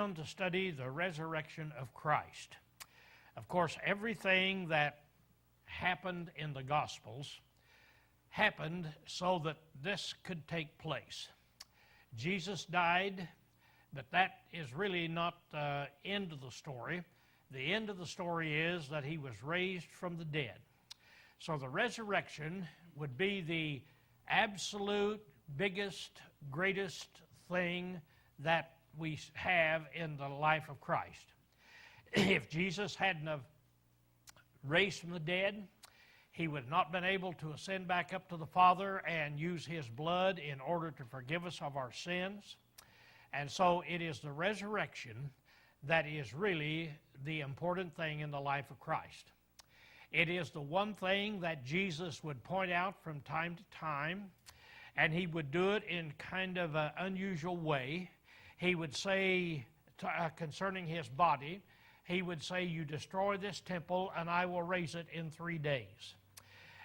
To study the resurrection of Christ. Of course, everything that happened in the Gospels happened so that this could take place. Jesus died, but that is really not the end of the story. The end of the story is that he was raised from the dead. So the resurrection would be the absolute biggest, greatest thing that we have in the life of Christ. If Jesus hadn't have raised from the dead, he would not have been able to ascend back up to the Father and use his blood in order to forgive us of our sins. And so it is the resurrection that is really the important thing in the life of Christ. It is the one thing that Jesus would point out from time to time, and he would do it in kind of an unusual way. He would say concerning his body, he would say, "You destroy this temple and I will raise it in 3 days."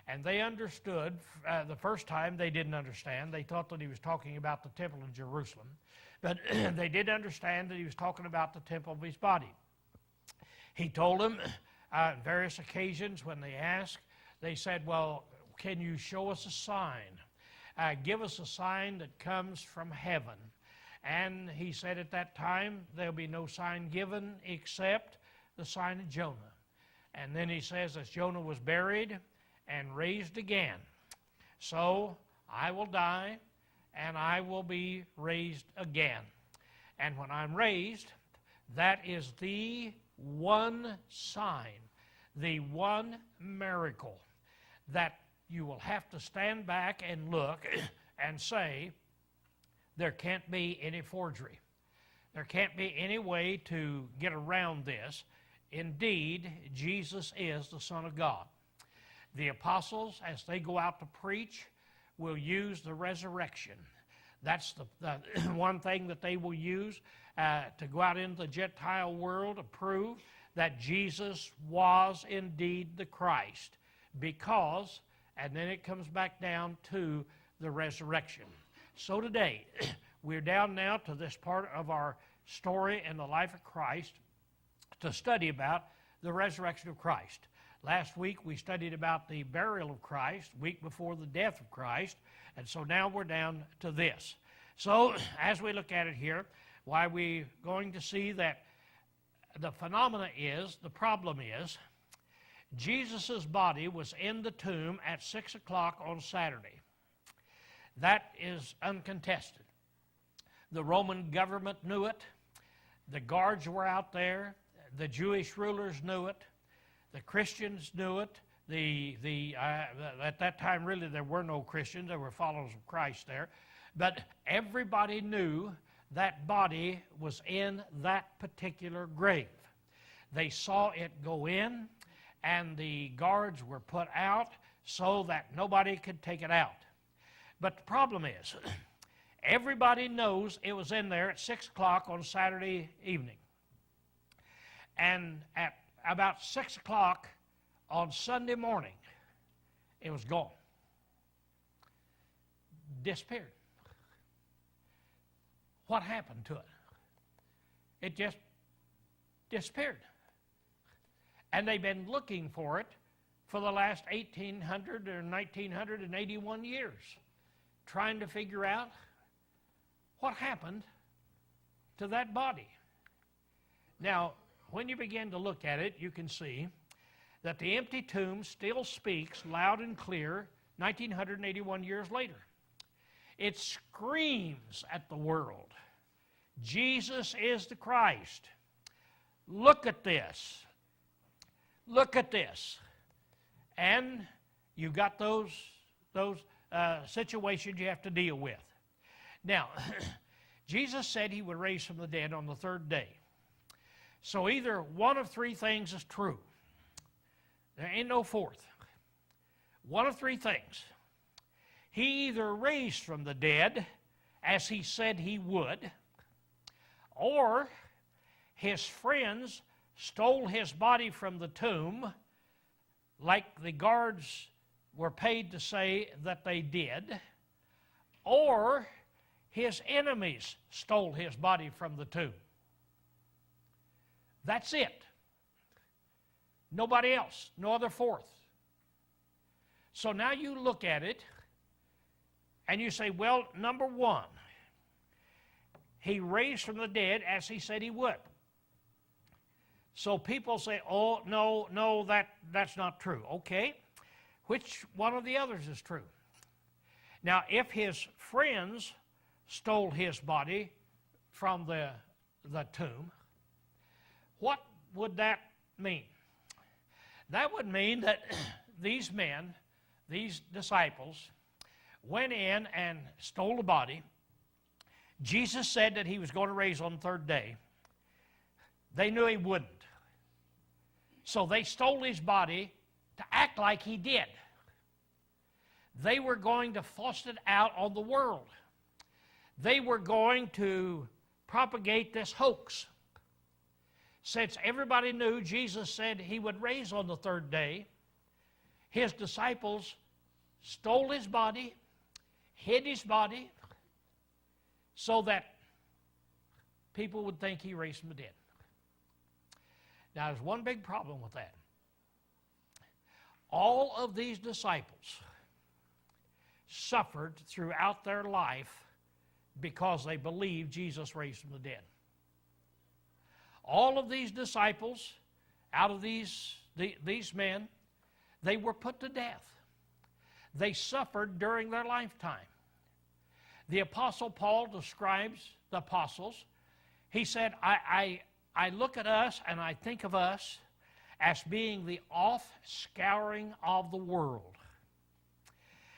And they understood, the first time they didn't understand. They thought that he was talking about the temple in Jerusalem. But they did understand that he was talking about the temple of his body. He told them on various occasions when they asked, they said, "Well, can you show us a sign? Give us a sign that comes from heaven." And he said at that time, there'll be no sign given except the sign of Jonah. And then he says, as Jonah was buried and raised again, so I will die and I will be raised again. And when I'm raised, that is the one sign, the one miracle that you will have to stand back and look and say, there can't be any forgery. There can't be any way to get around this. Indeed, Jesus is the Son of God. The apostles, as they go out to preach, will use the resurrection. That's the one thing that they will use to go out into the Gentile world to prove that Jesus was indeed the Christ. Because, and then it comes back down to the resurrection. So today, we're down now to this part of our story in the life of Christ to study about the resurrection of Christ. Last week we studied about the burial of Christ, week before the death of Christ, and so now we're down to this. So as we look at it here, why we're going to see that the phenomena is, the problem is, Jesus' body was in the tomb at 6 o'clock on Saturday. That is uncontested. The Roman government knew it. The guards were out there. The Jewish rulers knew it. The Christians knew it. At that time, really, there were no Christians. There were followers of Christ there. But everybody knew that body was in that particular grave. They saw it go in, and the guards were put out so that nobody could take it out. But the problem is, everybody knows it was in there at 6 o'clock on Saturday evening. And at about 6 o'clock on Sunday morning, it was gone. Disappeared. What happened to it? It just disappeared. And they've been looking for it for the last 1,800 or 1,981 years. Trying to figure out what happened to that body. Now, when you begin to look at it, you can see that the empty tomb still speaks loud and clear 1,981 years later. It screams at the world, Jesus is the Christ. Look at this. Look at this. And you've got those situations you have to deal with. Now, Jesus said he would raise from the dead on the third day. So either one of three things is true. There ain't no fourth. One of three things. He either raised from the dead, as he said he would, or his friends stole his body from the tomb, like the guards were paid to say that they did, or his enemies stole his body from the tomb. That's it. Nobody else, no other fourth. So now you look at it and you say, well, number one, he raised from the dead as he said he would. So people say, oh, no, that's not true. Okay, which one of the others is true? Now, if his friends stole his body from the tomb, what would that mean? That would mean that these men, these disciples, went in and stole the body. Jesus said that he was going to raise on the third day. They knew he wouldn't. So they stole his body to act like he did. They were going to force it out on the world. They were going to propagate this hoax. Since everybody knew Jesus said he would raise on the third day, his disciples stole his body, hid his body, so that people would think he raised from the dead. Now, there's one big problem with that. All of these disciples suffered throughout their life because they believed Jesus raised from the dead. All of these disciples, out of these men, they were put to death. They suffered during their lifetime. The Apostle Paul describes the apostles. He said, I look at us and I think of us as being the offscouring of the world.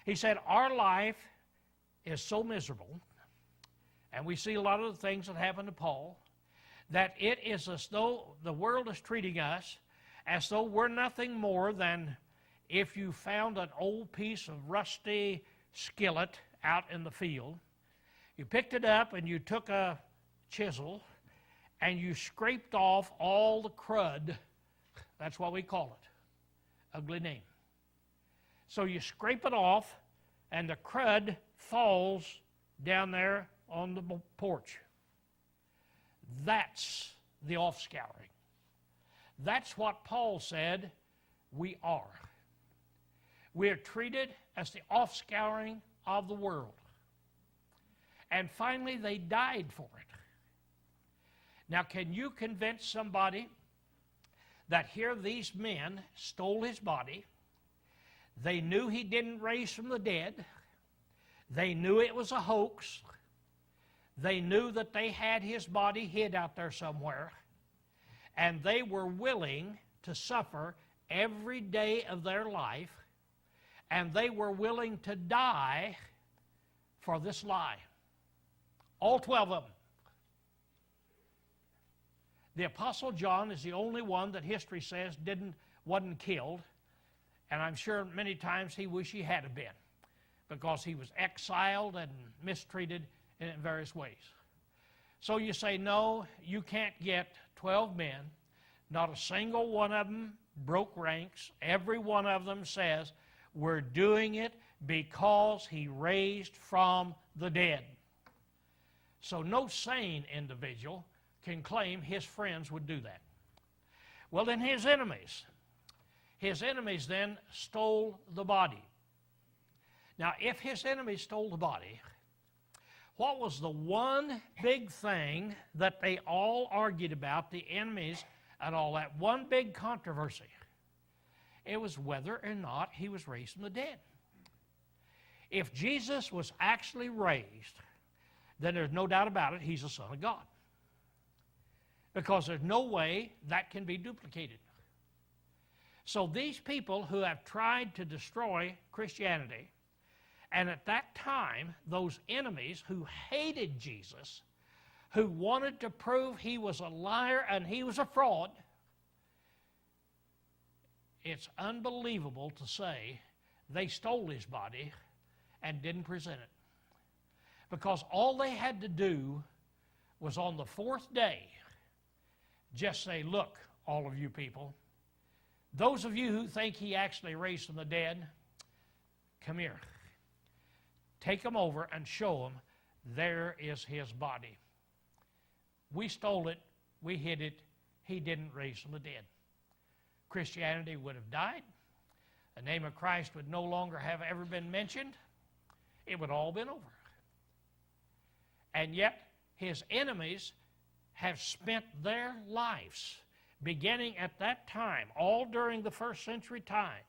He said, our life is so miserable, and we see a lot of the things that happened to Paul, that it is as though the world is treating us as though we're nothing more than if you found an old piece of rusty skillet out in the field, you picked it up and you took a chisel and you scraped off all the crud. That's what we call it. Ugly name. So you scrape it off and the crud falls down there on the porch. That's the offscouring. That's what Paul said we are. We are treated as the offscouring of the world. And finally, they died for it. Now, can you convince somebody that here these men stole his body, they knew he didn't raise from the dead, they knew it was a hoax, they knew that they had his body hid out there somewhere, and they were willing to suffer every day of their life, and they were willing to die for this lie. All 12 of them. The Apostle John is the only one that history says wasn't killed, and I'm sure many times he wished he had been, because he was exiled and mistreated in various ways. So you say, no, you can't get 12 men. Not a single one of them broke ranks. Every one of them says, we're doing it because he raised from the dead. So no sane individual can claim his friends would do that. Well, then his enemies then stole the body. Now, if his enemies stole the body, what was the one big thing that they all argued about, the enemies and all that, one big controversy? It was whether or not he was raised from the dead. If Jesus was actually raised, then there's no doubt about it, he's the Son of God. Because there's no way that can be duplicated. So these people who have tried to destroy Christianity, and at that time, those enemies who hated Jesus, who wanted to prove he was a liar and he was a fraud, it's unbelievable to say they stole his body and didn't present it. Because all they had to do was on the fourth day just say, look, all of you people, those of you who think he actually raised from the dead, come here. Take them over and show them there is his body. We stole it, we hid it, He didn't raise from the dead. Christianity would have died. The name of Christ would no longer have ever been mentioned. It would all been over. And yet, his enemies have spent their lives, beginning at that time, all during the first century time,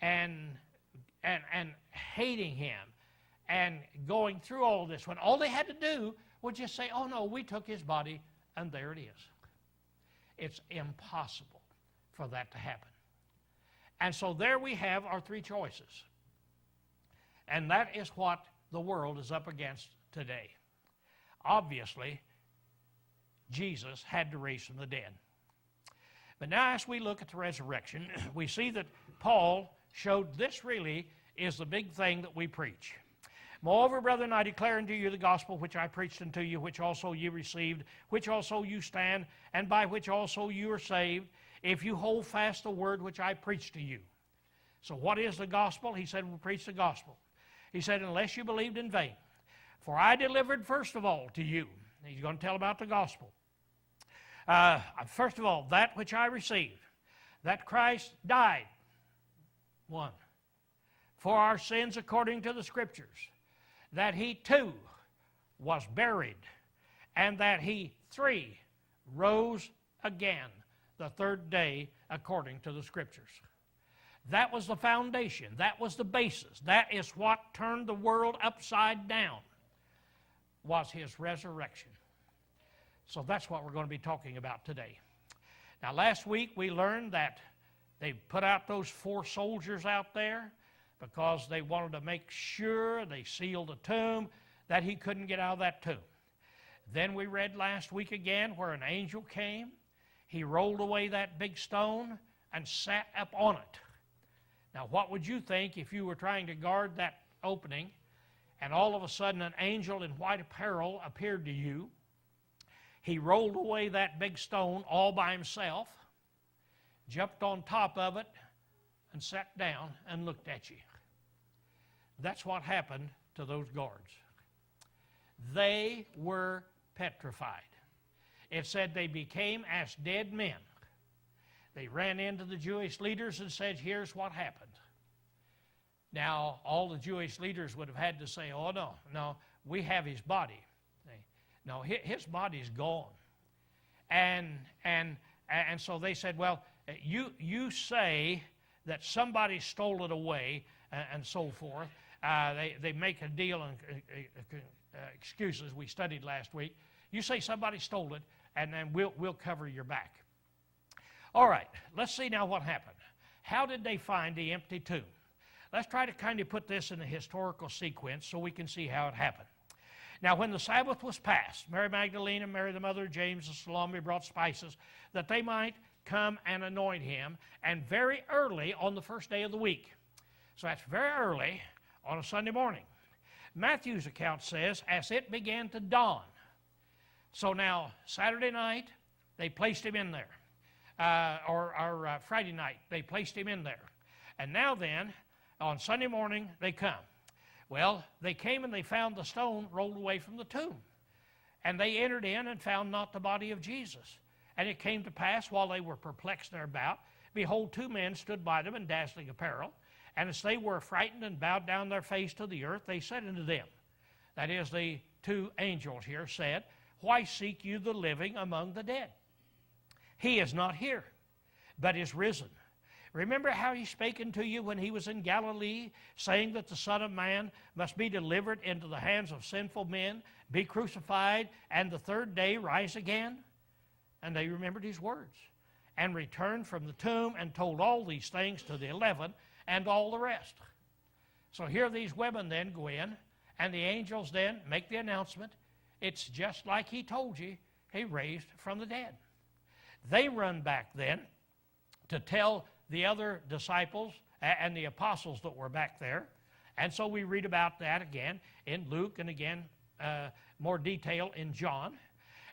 and hating him and going through all this, when all they had to do was just say, oh no, we took his body, and there it is. It's impossible for that to happen. And so there we have our three choices. And that is what the world is up against today. Obviously, Jesus had to raise from the dead. But now as we look at the resurrection, we see that Paul showed this really is the big thing that we preach. Moreover, brethren, I declare unto you the gospel which I preached unto you, which also ye received, which also you stand, and by which also you are saved, if you hold fast the word which I preached to you. So what is the gospel? He said, we preach the gospel. He said, unless you believed in vain. For I delivered first of all to you. He's going to tell about the gospel. First of all, that which I received, that Christ died, one, for our sins according to the Scriptures, that he too was buried, and that he, three, rose again the third day according to the Scriptures. That was the foundation. That was the basis. That is what turned the world upside down, was his resurrection. So that's what we're going to be talking about today. Now, last week we learned that they put out those 4 soldiers out there because they wanted to make sure they sealed the tomb, that he couldn't get out of that tomb. Then we read last week again where an angel came. He rolled away that big stone and sat up on it. Now, what would you think if you were trying to guard that opening and all of a sudden an angel in white apparel appeared to you? He rolled away that big stone all by himself, jumped on top of it, and sat down and looked at you. That's what happened to those guards. They were petrified. It said they became as dead men. They ran into the Jewish leaders and said, here's what happened. Now, all the Jewish leaders would have had to say, oh, no, we have his body. No, his body's gone. And so they said, well, you say that somebody stole it away and so forth. They make a deal and excuses we studied last week. You say somebody stole it, and then we'll cover your back. All right, let's see now what happened. How did they find the empty tomb? Let's try to kind of put this in a historical sequence so we can see how it happened. Now, when the Sabbath was passed, Mary Magdalene and Mary the mother of James and Salome brought spices that they might come and anoint him, and very early on the first day of the week. So that's very early on a Sunday morning. Matthew's account says, as it began to dawn. So now, Saturday night, they placed him in there. Or Friday night, they placed him in there. And now then, on Sunday morning, they come. Well, they came and they found the stone rolled away from the tomb. And they entered in and found not the body of Jesus. And it came to pass, while they were perplexed thereabout, behold, 2 men stood by them in dazzling apparel. And as they were frightened and bowed down their face to the earth, they said unto them, that is, the 2 angels here said, why seek you the living among the dead? He is not here, but is risen. Remember how he spake unto you when he was in Galilee, saying that the Son of Man must be delivered into the hands of sinful men, be crucified, and the third day rise again? And they remembered his words, and returned from the tomb, and told all these things to the 11 and all the rest. So here these women then go in, and the angels then make the announcement. It's just like he told you, he raised from the dead. They run back then to tell the other disciples and the apostles that were back there. And so we read about that again in Luke, and again more detail in John.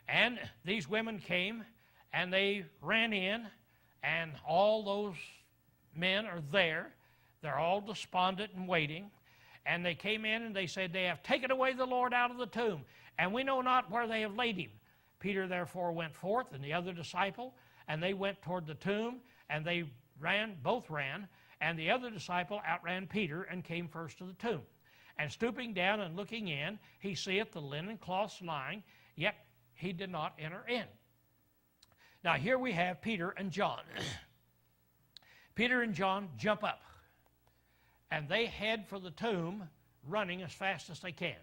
And these women came and they ran in, and all those men are there. They're all despondent and waiting. And they came in and they said, they have taken away the Lord out of the tomb, and we know not where they have laid him. Peter therefore went forth, and the other disciple, and they went toward the tomb, and they both ran, and the other disciple outran Peter, and came first to the tomb. And stooping down and looking in, he seeth the linen cloths lying, yet he did not enter in. Now here we have Peter and John. Peter and John jump up, and they head for the tomb, running as fast as they can.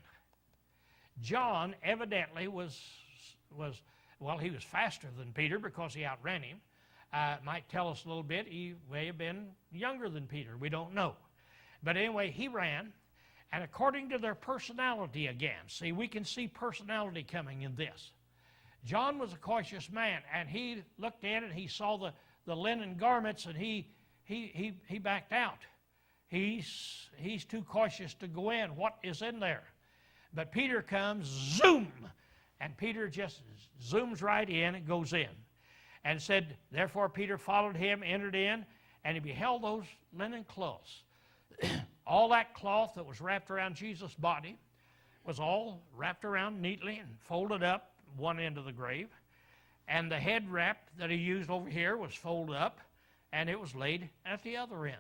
John evidently was he was faster than Peter because he outran him. Might tell us a little bit. He may have been younger than Peter. We don't know. But anyway, he ran, and according to their personality again, see, we can see personality coming in this. John was a cautious man, and he looked in and he saw the linen garments, and he backed out. He's too cautious to go in. What is in there? But Peter comes, zoom, and Peter just zooms right in and goes in. And said, therefore Peter followed him, entered in, and he beheld those linen cloths. All that cloth that was wrapped around Jesus' body was all wrapped around neatly and folded up one end of the grave. And the head wrap that he used over here was folded up, and it was laid at the other end.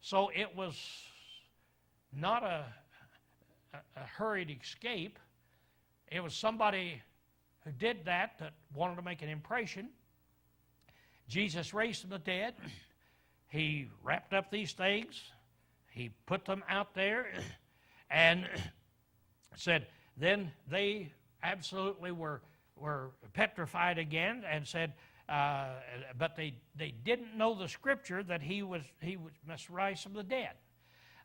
So it was not a hurried escape. It was somebody who did that wanted to make an impression. Jesus raised from the dead. He wrapped up these things. He put them out there and said, then they absolutely were petrified again and said, but they didn't know the scripture that he must rise from the dead.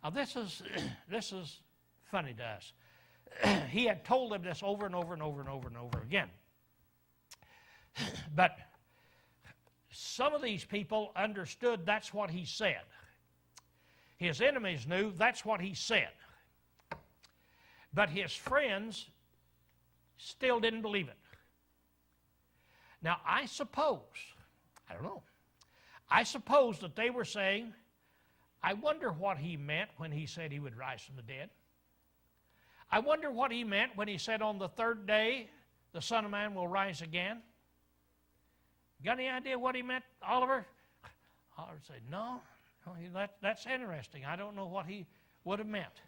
Now this is funny to us. He had told them this over and over and over and over and over again. But some of these people understood that's what he said. His enemies knew that's what he said. But his friends still didn't believe it. Now, I suppose that they were saying, I wonder what he meant when he said he would rise from the dead. I wonder what he meant when he said on the third day, the Son of Man will rise again. Got any idea what he meant, Oliver? Oliver said, no, that's interesting. I don't know what he would have meant.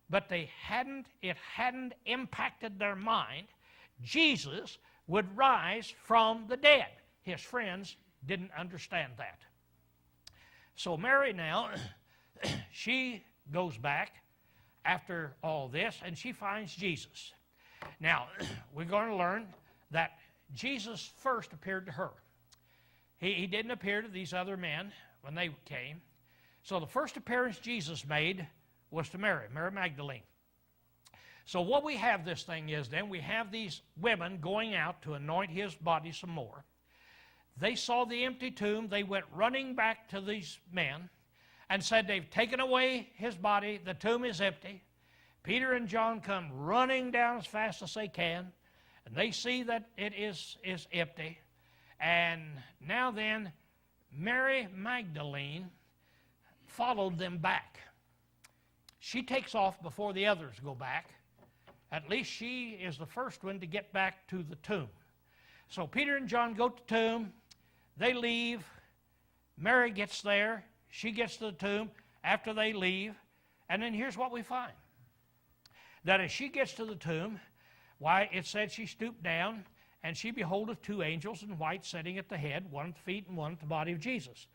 But it hadn't impacted their mind. Jesus would rise from the dead. His friends didn't understand that. So Mary now, she goes back after all this, and she finds Jesus. Now, we're going to learn that Jesus first appeared to her. He didn't appear to these other men when they came. So the first appearance Jesus made was to Mary Magdalene. So what we have this thing is then we have these women going out to anoint his body some more. They saw the empty tomb. They went running back to these men and said, they've taken away his body. The tomb is empty. Peter and John come running down as fast as they can, and they see that it is empty. And now then, Mary Magdalene followed them back. She takes off before the others go back. At least she is the first one to get back to the tomb. So Peter and John go to the tomb. They leave. Mary gets there. She gets to the tomb after they leave. And then here's what we find. That as she gets to the tomb, why, it said she stooped down, and she beholdeth two angels in white sitting at the head, one at the feet and one at the body of Jesus.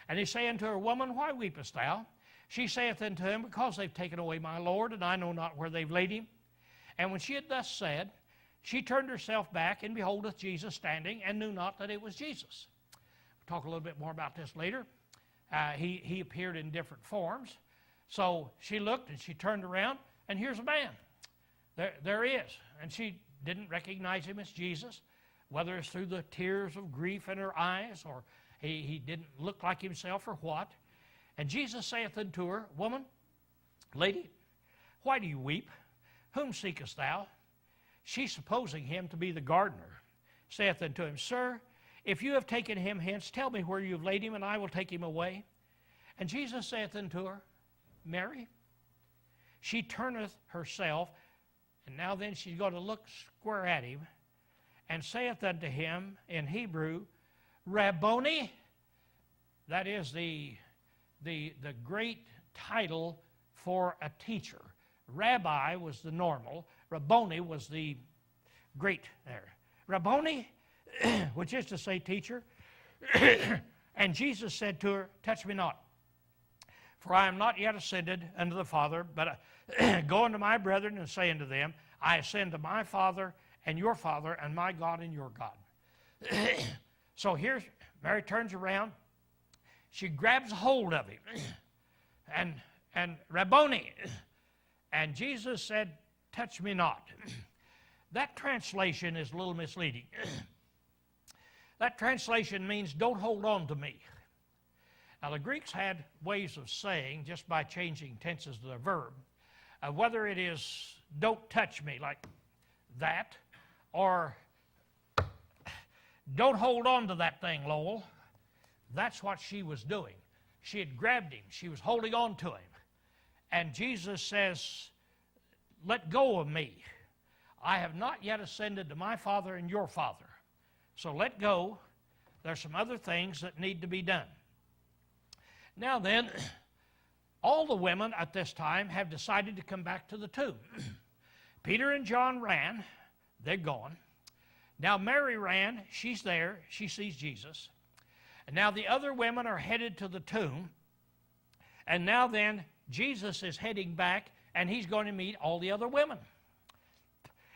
And he say unto her, Woman, why weepest thou? She saith unto him, Because they've taken away my Lord, and I know not where they've laid him. And when she had thus said, she turned herself back, and beholdeth Jesus standing, and knew not that it was Jesus. We'll talk a little bit more about this later. He appeared in different forms. So she looked, and she turned around, and here's a man. There he is. And she didn't recognize him as Jesus, whether it's through the tears of grief in her eyes, or he didn't look like himself, or what. And Jesus saith unto her, Woman, lady, why do you weep? Whom seekest thou? She, supposing him to be the gardener, saith unto him, Sir, if you have taken him hence, tell me where you have laid him, and I will take him away. And Jesus saith unto her, Mary. She turneth herself, and now then she's going to look square at him, and saith unto him in Hebrew, Rabboni. That is the great title for a teacher. Rabbi was the normal. Rabboni was the great there. Rabboni, which is to say teacher. And Jesus said to her, Touch me not, for I am not yet ascended unto the Father, but go unto my brethren and say unto them, I ascend to my Father and your Father, and my God and your God. So here's Mary turns around. She grabs hold of him. And Rabboni. And Jesus said, Touch me not. That translation is a little misleading. That translation means don't hold on to me. Now the Greeks had ways of saying, just by changing tenses of the verb, whether it is don't touch me like that, or don't hold on to that thing, Lowell. That's what she was doing. She had grabbed him. She was holding on to him. And Jesus says, Let go of me. I have not yet ascended to my Father and your Father. So let go. There's some other things that need to be done. Now then, all the women at this time have decided to come back to the tomb. Peter and John ran. They're gone. Now Mary ran. She's there. She sees Jesus. And now the other women are headed to the tomb. And now then, Jesus is heading back, and he's going to meet all the other women.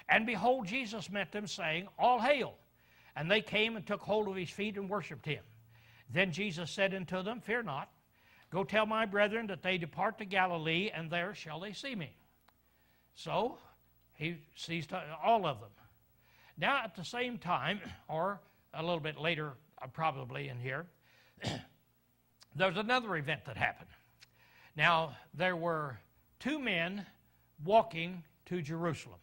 And behold, Jesus met them, saying, All hail. And they came and took hold of his feet and worshipped him. Then Jesus said unto them, Fear not. Go tell my brethren that they depart to Galilee, and there shall they see me. So he sees all of them. Now at the same time, or a little bit later probably in here, there's another event that happened. Now there were two men walking to Jerusalem.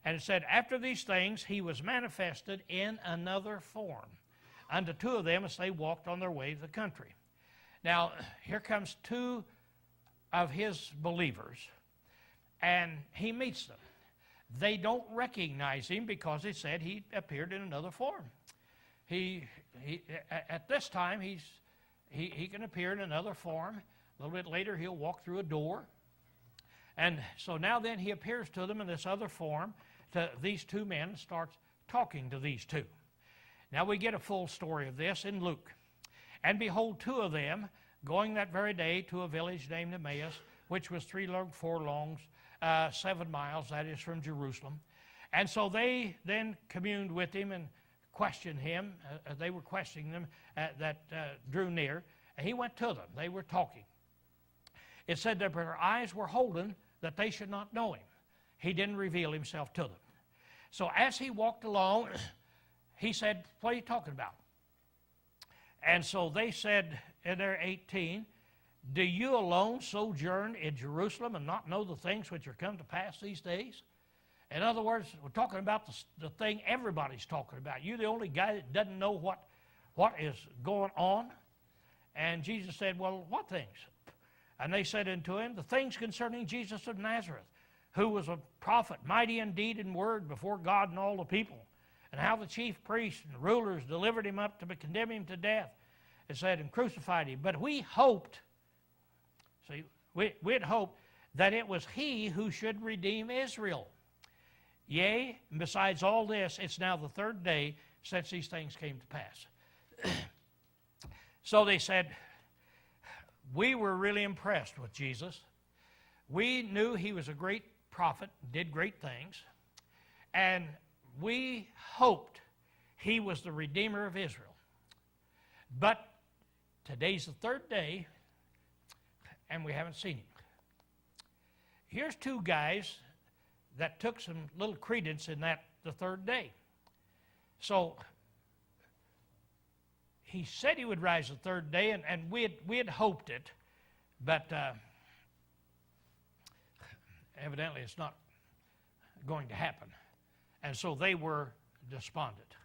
And it said, After these things he was manifested in another form unto two of them as they walked on their way to the country. Now, here comes two of his believers, and he meets them. They don't recognize him because he said he appeared in another form. At this time, he can appear in another form. A little bit later, he'll walk through a door. And so now then he appears to them in this other form, to these two men, and starts talking to these two. Now we get a full story of this in Luke. And behold, two of them, going that very day to a village named Emmaus, which was 3 furlongs, 7 miles, that is, from Jerusalem. And so they then communed with him and questioned him. They were questioning them that drew near. And he went to them. They were talking. It said that their eyes were holden that they should not know him. He didn't reveal himself to them. So as he walked along, he said, What are you talking about? And so they said in their 18, Do you alone sojourn in Jerusalem and not know the things which are come to pass these days? In other words, we're talking about the thing everybody's talking about. You're the only guy that doesn't know what is going on. And Jesus said, Well, what things? And they said unto him, The things concerning Jesus of Nazareth, who was a prophet, mighty in deed and word before God and all the people, and how the chief priests and rulers delivered him up to condemn him to death, it said, and crucified him. But we hoped, see, we had hoped that it was he who should redeem Israel. Yea, and besides all this, it's now the 3rd day since these things came to pass. So they said, we were really impressed with Jesus. We knew he was a great prophet, did great things, and we hoped he was the Redeemer of Israel. But today's the 3rd day, and we haven't seen him. Here's two guys that took some little credence in that the 3rd day. So he said he would rise the 3rd day, and we had hoped it, but evidently it's not going to happen. And so they were despondent.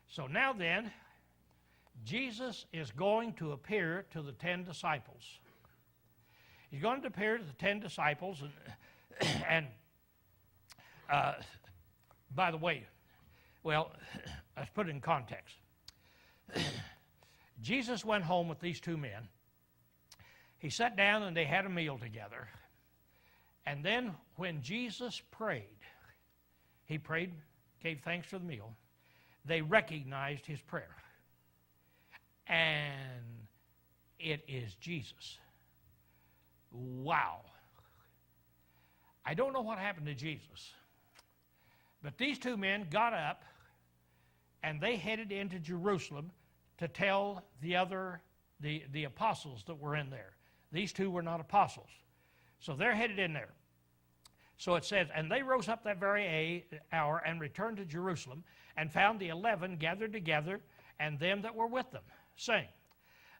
So now then, Jesus is going to appear to the 10 disciples. He's going to appear to the 10 disciples, and by the way, Well, let's put it in context. Jesus went home with these two men. He sat down and they had a meal together. And then when Jesus prayed, he prayed, gave thanks for the meal. They recognized his prayer. And it is Jesus. Wow. I don't know what happened to Jesus, but these two men got up and they headed into Jerusalem to tell the apostles that were in there. These two were not apostles. So they're headed in there. So it says, and they rose up that very hour and returned to Jerusalem and found the 11 gathered together and them that were with them, saying,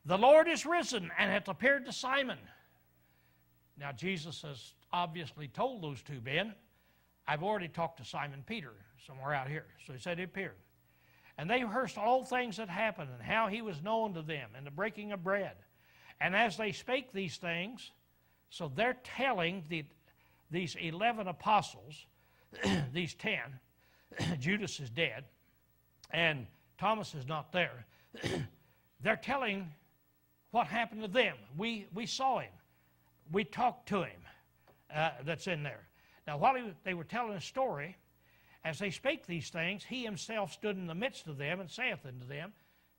the Lord is risen and hath appeared to Simon. Now Jesus has obviously told those two men, I've already talked to Simon Peter somewhere out here. So he said he appeared. And they rehearsed all things that happened and how he was known to them and the breaking of bread. And as they spake these things, so they're telling these 11 apostles, these 10, Judas is dead, and Thomas is not there. They're telling what happened to them. We saw him. We talked to him that's in there. Now, while they were telling a story, as they spake these things, he himself stood in the midst of them and saith unto them,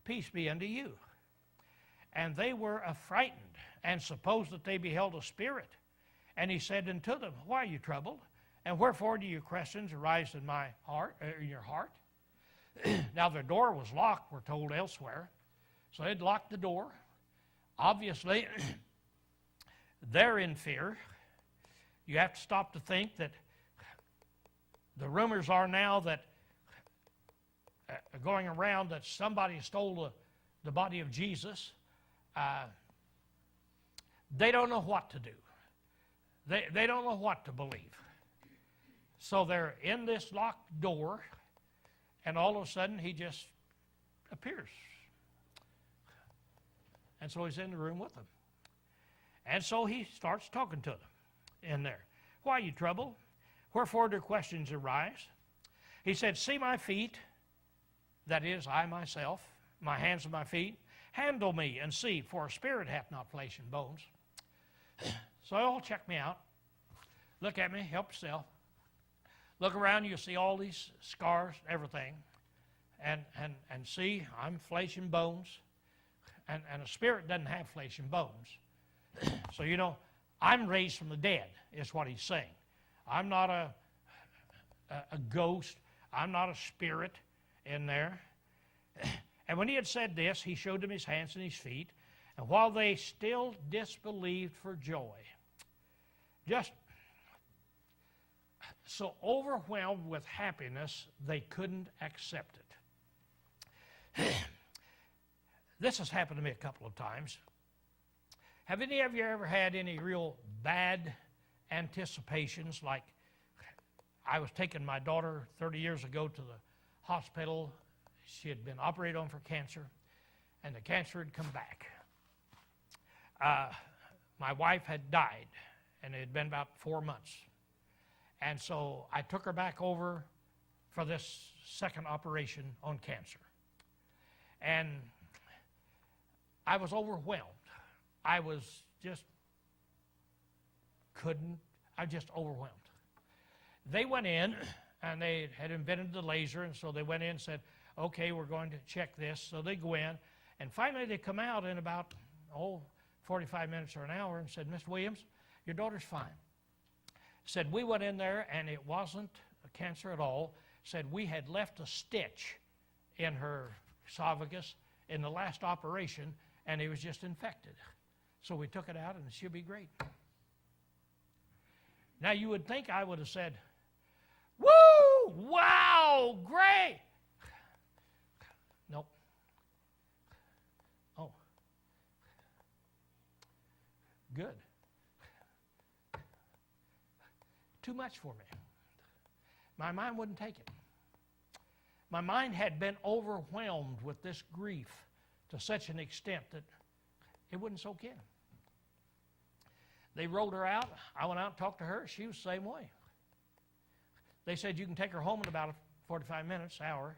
peace be unto you. And they were affrighted and supposed that they beheld a spirit. And he said unto them, why are you troubled? And wherefore do your questions arise in my heart, in your heart? Now the door was locked, we're told elsewhere. So they'd locked the door. Obviously, they're in fear. You have to stop to think that the rumors are now that going around that somebody stole the body of Jesus. They don't know what to do. They don't know what to believe. So they're in this locked door, and all of a sudden he just appears. And so he's in the room with them. And so he starts talking to them in there. Why are you troubled? Wherefore do questions arise? He said, see my feet, that is, I myself, my hands and my feet. Handle me and see, for a spirit hath not flesh and bones. So all check me out. Look at me, help yourself. Look around, you'll see all these scars, everything. And see, I'm flesh and bones. And a spirit doesn't have flesh and bones. So, you know, I'm raised from the dead, is what he's saying. I'm not a ghost. I'm not a spirit in there. And when he had said this, he showed them his hands and his feet. And while they still disbelieved for joy, just so overwhelmed with happiness, they couldn't accept it. This has happened to me a couple of times. Have any of you ever had any real bad anticipations? Like, I was taking my daughter 30 years ago to the hospital. She had been operated on for cancer, and the cancer had come back. My wife had died, and it had been about 4 months. And so I took her back over for this second operation on cancer. And I was overwhelmed. I was just overwhelmed. They went in, and they had invented the laser, and so they went in and said, okay, we're going to check this. So they go in, and finally they come out in about, 45 minutes or an hour and said, Mr. Williams, your daughter's fine. Said, we went in there, and it wasn't a cancer at all. Said, we had left a stitch in her esophagus in the last operation, and it was just infected. So we took it out, and she'll be great. Now, you would think I would have said, woo, wow, great. Nope. Oh, good. Too much for me. My mind wouldn't take it. My mind had been overwhelmed with this grief to such an extent that it wouldn't soak in. They rolled her out. I went out and talked to her. She was the same way. They said, you can take her home in about 45 minutes, hour.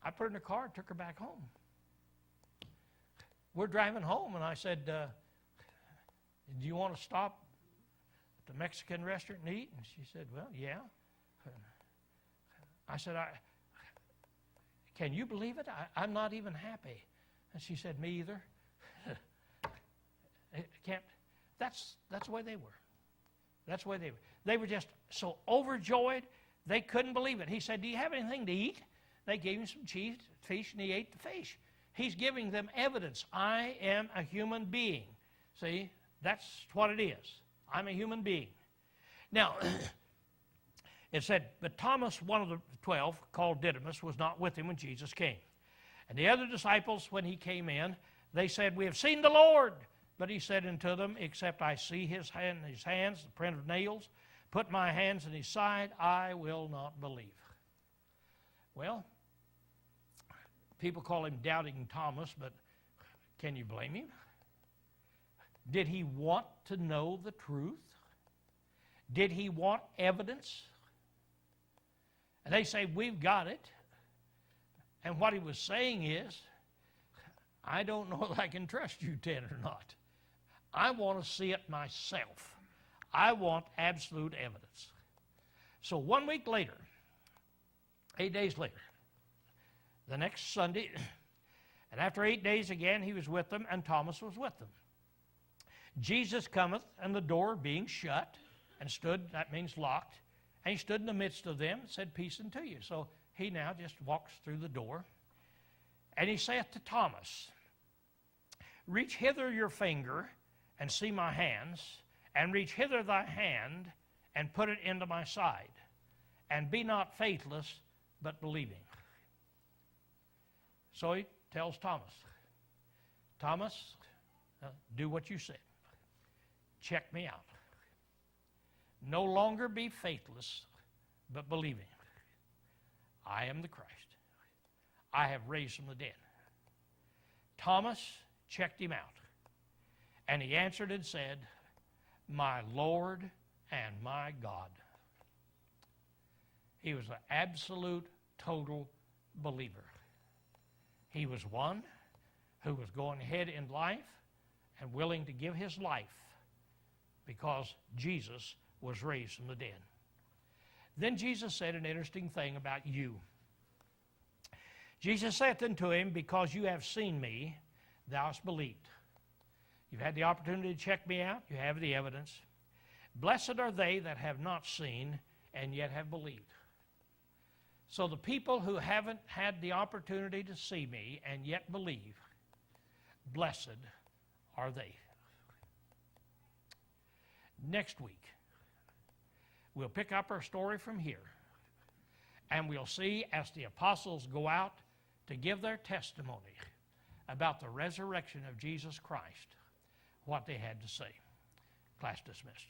I put her in the car and took her back home. We're driving home, and I said, do you want to stop at the Mexican restaurant and eat? And she said, well, yeah. I said, can you believe it? I'm not even happy. And she said, me either. Can't. That's the way they were. That's the way they were. They were just so overjoyed, they couldn't believe it. He said, do you have anything to eat? They gave him some cheese, fish, and he ate the fish. He's giving them evidence. I am a human being. See, that's what it is. I'm a human being. Now, it said, but Thomas, one of the 12, called Didymus, was not with him when Jesus came. And the other disciples, when he came in, they said, we have seen the Lord. But he said unto them, except I see his hands, the print of nails, put my hands in his side, I will not believe. Well, people call him Doubting Thomas, but can you blame him? Did he want to know the truth? Did he want evidence? And they say, we've got it. And what he was saying is, I don't know if I can trust you 10 or not. I want to see it myself. I want absolute evidence. So 1 week later, 8 days later, the next Sunday, and after 8 days again, he was with them, and Thomas was with them. Jesus cometh, and the door being shut, and stood, that means locked, and he stood in the midst of them and said, peace unto you. So he now just walks through the door, and he saith to Thomas, reach hither your finger, and see my hands, and reach hither thy hand, and put it into my side, and be not faithless, but believing. So he tells Thomas, Thomas, do what you said. Check me out. No longer be faithless, but believing. I am the Christ. I have raised from the dead. Thomas checked him out. And he answered and said, my Lord and my God. He was an absolute, total believer. He was one who was going ahead in life and willing to give his life because Jesus was raised from the dead. Then Jesus said an interesting thing about you. Jesus saith unto him, because you have seen me, thou hast believed. You've had the opportunity to check me out. You have the evidence. Blessed are they that have not seen and yet have believed. So the people who haven't had the opportunity to see me and yet believe, blessed are they. Next week, we'll pick up our story from here, and we'll see as the apostles go out to give their testimony about the resurrection of Jesus Christ, what they had to say. Class dismissed.